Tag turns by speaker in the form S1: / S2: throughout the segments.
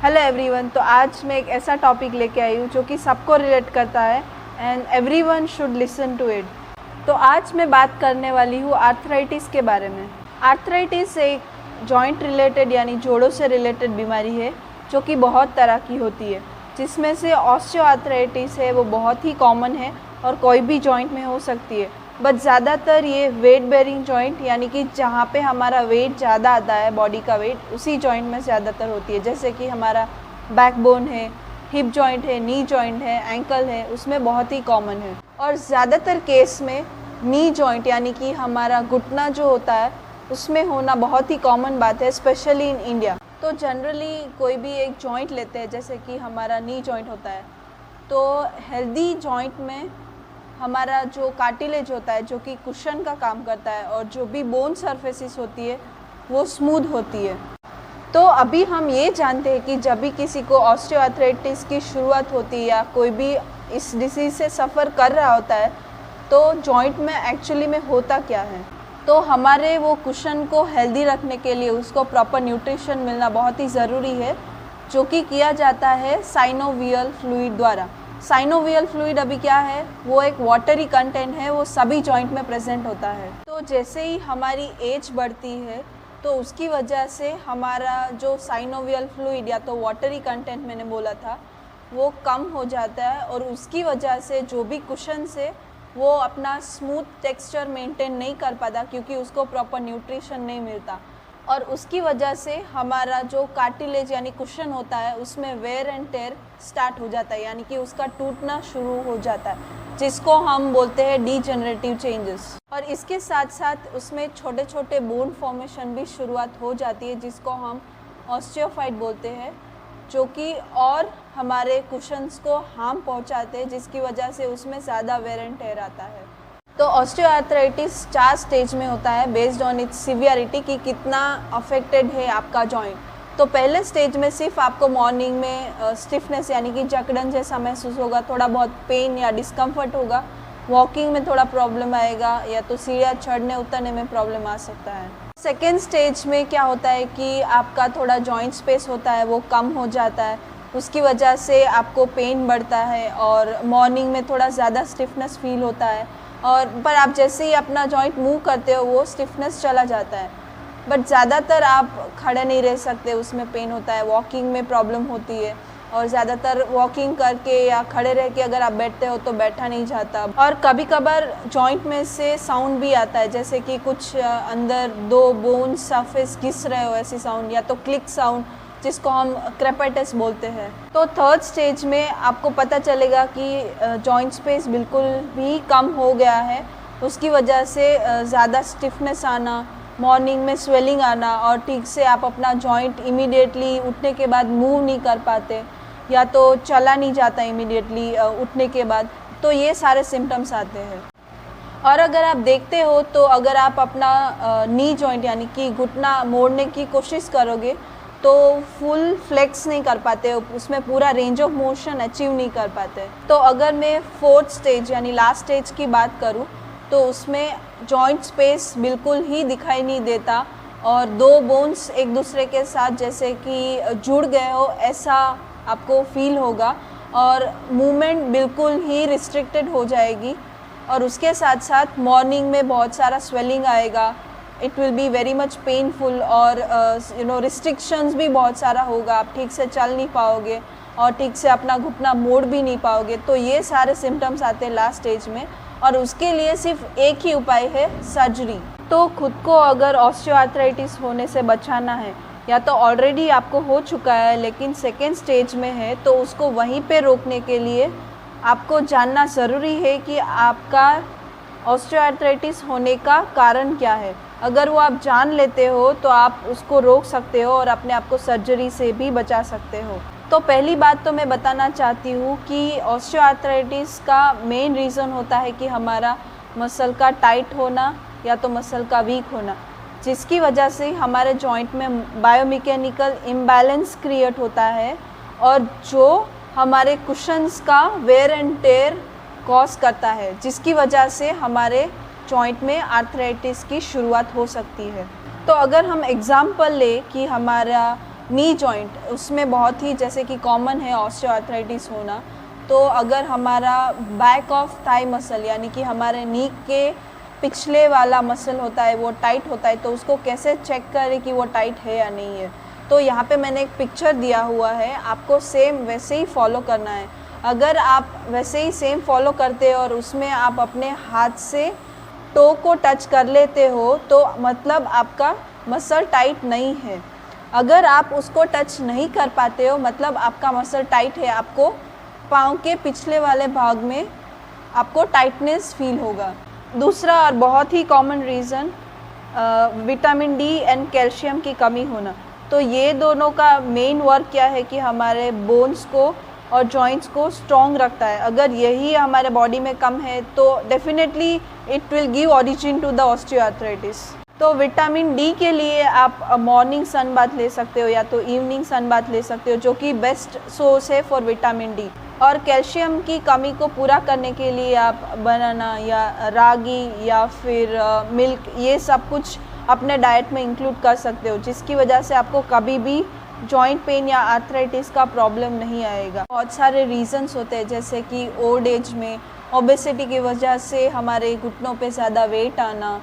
S1: Hello everyone. तो आज मैं एक ऐसा टॉपिक लेके आई हूँ जो कि सबको रिलेट करता है and everyone should listen to it. तो आज मैं बात करने वाली हूँ आर्थराइटिस के बारे में। आर्थराइटिस एक जॉइंट रिलेटेड यानी जोड़ों से रिलेटेड बीमारी है जो कि बहुत तरह की होती है, जिसमें से ऑस्टियोआर्थराइटिस है वो बहुत ही कॉमन है और कोई भी जॉइंट में हो सकती है। बट ज़्यादातर ये वेट बेयरिंग जॉइंट यानी कि जहाँ पे हमारा वेट ज़्यादा आता है, बॉडी का वेट, उसी जॉइंट में ज़्यादातर होती है। जैसे कि हमारा बैकबोन है, हिप जॉइंट है, नी जॉइंट है, एंकल है, उसमें बहुत ही कॉमन है। और ज़्यादातर केस में नी जॉइंट यानी कि हमारा घुटना जो होता है उसमें होना बहुत ही कॉमन बात है, स्पेशली इन इंडिया। तो जनरली कोई भी एक जॉइंट लेते हैं, जैसे कि हमारा नी जॉइंट होता है, तो हेल्दी जॉइंट में हमारा जो कार्टिलेज होता है जो कि कुशन का काम करता है और जो भी बोन सरफेसिस होती है वो स्मूथ होती है। तो अभी हम ये जानते हैं कि जब भी किसी को ऑस्टियोआर्थराइटिस की शुरुआत होती है या कोई भी इस डिसीज़ से सफ़र कर रहा होता है तो जॉइंट में एक्चुअली में होता क्या है। तो हमारे वो कुशन को हेल्दी रखने के लिए उसको प्रॉपर न्यूट्रिशन मिलना बहुत ही ज़रूरी है, जो कि किया जाता है साइनोवियल फ्लूइड द्वारा। साइनोवियल फ्लूइड अभी क्या है, वो एक वाटरी कंटेंट है, वो सभी जॉइंट में प्रेजेंट होता है। तो जैसे ही हमारी एज बढ़ती है तो उसकी वजह से हमारा जो साइनोवियल फ्लूइड या तो वाटरी कंटेंट मैंने बोला था वो कम हो जाता है और उसकी वजह से जो भी कुशन से वो अपना स्मूथ टेक्सचर मेंटेन नहीं कर पाता क्योंकि उसको प्रॉपर न्यूट्रिशन नहीं मिलता। और उसकी वजह से हमारा जो कार्टिलेज यानी कुशन होता है उसमें वेयर एंड टेयर स्टार्ट हो जाता है, यानी कि उसका टूटना शुरू हो जाता है, जिसको हम बोलते हैं डीजेनरेटिव चेंजेस। और इसके साथ साथ उसमें छोटे छोटे बोन फॉर्मेशन भी शुरुआत हो जाती है, जिसको हम ऑस्टियोफाइट बोलते हैं, जो कि और हमारे कुशन्स को हार्म पहुंचाते हैं, जिसकी वजह से उसमें ज़्यादा वेयर एंड टेयर आता है। तो ऑस्टियोआर्थराइटिस 4 स्टेज में होता है बेस्ड ऑन इट्स सीवियरिटी कि कितना अफेक्टेड है आपका जॉइंट। तो पहले स्टेज में सिर्फ आपको मॉर्निंग में स्टिफनेस यानी कि जकड़न जैसा महसूस होगा, थोड़ा बहुत पेन या डिस्कम्फर्ट होगा, वॉकिंग में थोड़ा प्रॉब्लम आएगा या तो सीढ़ियाँ चढ़ने उतरने में प्रॉब्लम आ सकता है। सेकेंड स्टेज में क्या होता है कि आपका थोड़ा जॉइंट स्पेस होता है वो कम हो जाता है, उसकी वजह से आपको पेन बढ़ता है और मॉर्निंग में थोड़ा ज़्यादा स्टिफनेस फील होता है। और पर आप जैसे ही अपना जॉइंट मूव करते हो वो स्टिफनेस चला जाता है, बट ज़्यादातर आप खड़े नहीं रह सकते, उसमें पेन होता है, वॉकिंग में प्रॉब्लम होती है और ज़्यादातर वॉकिंग करके या खड़े रह के अगर आप बैठते हो तो बैठा नहीं जाता। और कभी कभार जॉइंट में से साउंड भी आता है, जैसे कि कुछ अंदर 2 बोन सरफेस घिस रहे हो, ऐसी साउंड, या तो क्लिक साउंड जिसको हम क्रेपेटस बोलते हैं। तो थर्ड स्टेज में आपको पता चलेगा कि जॉइंट स्पेस बिल्कुल भी कम हो गया है, उसकी वजह से ज़्यादा स्टिफनेस आना, मॉर्निंग में स्वेलिंग आना और ठीक से आप अपना जॉइंट इमीडिएटली उठने के बाद मूव नहीं कर पाते या तो चला नहीं जाता इमीडिएटली उठने के बाद। तो ये सारे सिम्टम्स आते हैं। और अगर आप देखते हो तो अगर आप अपना नी जॉइंट यानी कि घुटना मोड़ने की कोशिश करोगे तो फुल फ्लेक्स नहीं कर पाते, उसमें पूरा रेंज ऑफ मोशन अचीव नहीं कर पाते। तो अगर मैं फोर्थ स्टेज यानी लास्ट स्टेज की बात करूं तो उसमें जॉइंट स्पेस बिल्कुल ही दिखाई नहीं देता और 2 बोन्स एक दूसरे के साथ जैसे कि जुड़ गए हो ऐसा आपको फील होगा और मूवमेंट बिल्कुल ही रिस्ट्रिक्टेड हो जाएगी। और उसके साथ साथ मॉर्निंग में बहुत सारा स्वेलिंग आएगा, it will be very much painful और रिस्ट्रिक्शंस भी बहुत सारा होगा, आप ठीक से चल नहीं पाओगे और ठीक से अपना घुटना मोड़ भी नहीं पाओगे। तो ये सारे सिम्टम्स आते हैं लास्ट स्टेज में और उसके लिए सिर्फ एक ही उपाय है, सर्जरी। तो खुद को अगर ऑस्टियोआर्थराइटिस होने से बचाना है या तो ऑलरेडी आपको हो चुका है लेकिन सेकेंड स्टेज में है तो उसको वहीं पे रोकने के लिए आपको जानना ज़रूरी है कि आपका ऑस्टियोआर्थराइटिस होने का कारण क्या है। अगर वो आप जान लेते हो तो आप उसको रोक सकते हो और अपने आप को सर्जरी से भी बचा सकते हो। तो पहली बात तो मैं बताना चाहती हूँ कि ऑस्टियोआर्थराइटिस का मेन रीज़न होता है कि हमारा मसल का टाइट होना या तो मसल का वीक होना, जिसकी वजह से हमारे जॉइंट में बायोमैकेनिकल इम्बैलेंस क्रिएट होता है और जो हमारे कुशन्स का वेयर एंड टेयर कॉज करता है, जिसकी वजह से हमारे जॉइंट में आर्थराइटिस की शुरुआत हो सकती है। तो अगर हम एग्ज़ाम्पल ले कि हमारा नी जॉइंट, उसमें बहुत ही जैसे कि कॉमन है ऑस्टियोआर्थराइटिस होना। तो अगर हमारा बैक ऑफ थाई मसल यानी कि हमारे नी के पिछले वाला मसल होता है वो टाइट होता है, तो उसको कैसे चेक करें कि वो टाइट है या नहीं है। तो यहाँ पे मैंने एक पिक्चर दिया हुआ है, आपको सेम वैसे ही फॉलो करना है। अगर आप वैसे ही सेम फॉलो करते हो और उसमें आप अपने हाथ से टो को टच कर लेते हो तो मतलब आपका मसल टाइट नहीं है। अगर आप उसको टच नहीं कर पाते हो मतलब आपका मसल टाइट है, आपको पाँव के पिछले वाले भाग में आपको टाइटनेस फील होगा। दूसरा और बहुत ही common reason vitamin D and calcium की कमी होना। तो ये दोनों का मेन वर्क क्या है कि हमारे बोन्स को और जॉइंट्स को स्ट्रॉन्ग रखता है। अगर यही हमारे बॉडी में कम है तो definitely it will give origin to the osteoarthritis. तो विटामिन डी के लिए आप मॉर्निंग सन बाथ ले सकते हो या तो इवनिंग सन बाथ ले सकते हो, जो कि बेस्ट सोर्स है फॉर विटामिन डी। और कैल्शियम की कमी को पूरा करने के लिए आप बनाना या रागी या फिर मिल्क, ये सब कुछ अपने डाइट में इंक्लूड कर सकते हो, जिसकी वजह से आपको कभी भी जॉइंट पेन या आर्थराइटिस का प्रॉब्लम नहीं आएगा। बहुत सारे रीजंस होते हैं, जैसे कि ओल्ड एज में ओबेसिटी की वजह से हमारे घुटनों पे ज़्यादा वेट आना,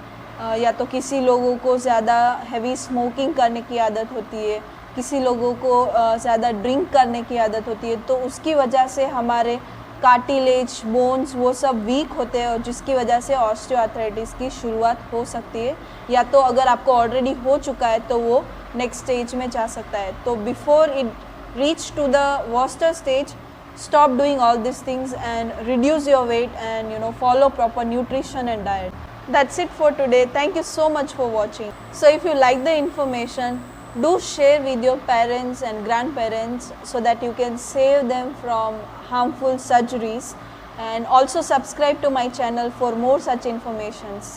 S1: या तो किसी लोगों को ज़्यादा हैवी स्मोकिंग करने की आदत होती है, किसी लोगों को ज़्यादा ड्रिंक करने की आदत होती है, तो उसकी वजह से हमारे कार्टिलेज, बोन्स वो सब वीक होते हैं और जिसकी वजह से ऑस्टियोआर्थराइटिस की शुरुआत हो सकती है। या तो अगर आपको ऑलरेडी हो चुका है तो वो नेक्स्ट स्टेज में जा सकता है। तो before it reach to the worster stage, stop doing all these things and reduce your weight and follow proper nutrition and diet. That's it for today. Thank you so much for watching. So if you like the information, do share with your parents and grandparents so that you can save them from harmful surgeries, and also subscribe to my channel for more such informations.